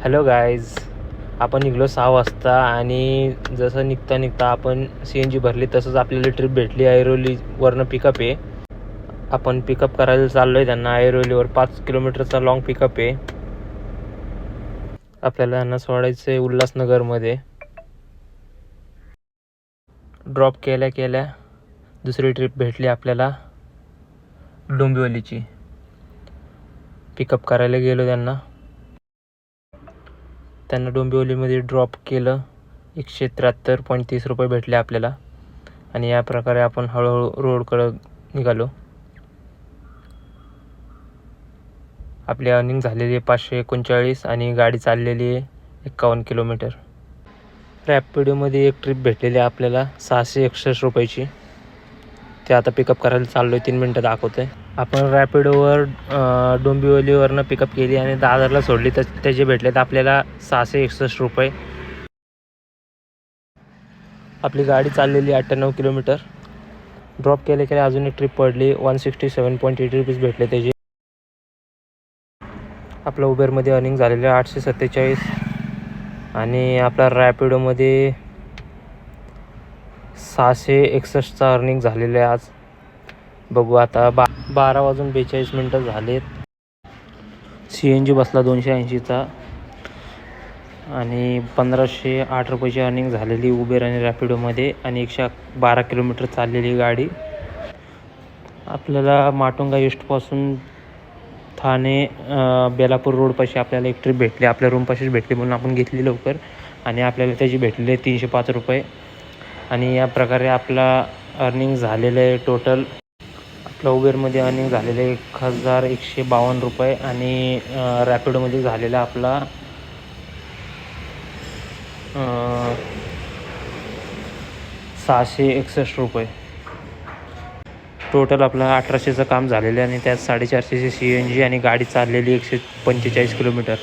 Hello guys, आपण निघलो 6 वाजता आणि जसं निघता आपण CNG भरली तसंच आपल्याला ट्रिप भेटली. ऐरोलीवरनं पिकअप आहे. आपण पिकअप करायला चाललो आहे त्यांना. ऐरोलीवर 5 किलोमीटरचा लॉंग पिकअप आहे. आपल्याला त्यांना सोडायचं आहे उल्हासनगरमध्ये. ड्रॉप केल्या दुसरी ट्रिप भेटली आपल्याला डोंबिवलीची. पिकअप करायला गेलो त्यांना डोंबिवलीमध्ये ड्रॉप केलं. 173.30 रुपये भेटले आपल्याला. आणि या प्रकारे आपण हळूहळू रोडकडं निघालो. आपली अर्निंग झालेली आहे 539 आणि गाडी चाललेली आहे 51 किलोमीटर. रॅपिडोमध्ये एक ट्रिप भेटलेली आहे आपल्याला 661 रुपयाची. ते आता पिकअप करायला चाललो आहे. 3 मिनटं दाखवतं आहे. आपण रॅपिडोवर डोंबिवलीवरनं पिकअप केली आणि दादरला सोडली तर त्याचे भेटलेत आपल्याला 661 रुपये. आपली गाडी चाललेली 98 किलोमीटर. ड्रॉप केल्या अजून एक ट्रिप पडली. 167.8 रुपीज भेटले त्याचे. आपलं उबेरमध्ये अर्निंग झालेलं आहे 847 आणि आपला रॅपिडोमध्ये 661चा अर्निंग झालेलं आहे आज. बघू आता 12:42 झालेत. CNG बसला 280चा आणि 1508 रुपयाची अर्निंग झालेली उबेर आणि रॅपिडोमध्ये आणि 112 किलोमीटर चाललेली गाडी. आपल्याला माटुंगा ईस्टपासून ठाणे बेलापूर रोडपाशी आपल्याला एक ट्रिप भेटली. आपल्या रूमपाशीच भेटली म्हणून आपण घेतली लवकर आणि आपल्याला त्याची भेटलेली 305 रुपये. आणि या प्रकारे आपला अर्निंग झालेलं आहे टोटल. आपला उबेरमध्ये अर्निंग झालेलं आहे 1152 रुपये आणि रॅपिडोमध्ये झालेला आपला 661 रुपये. टोटल आपलं 1800चं काम झालेलं आहे आणि त्यात 450ची CNG आणि गाडी चाललेली 145 किलोमीटर.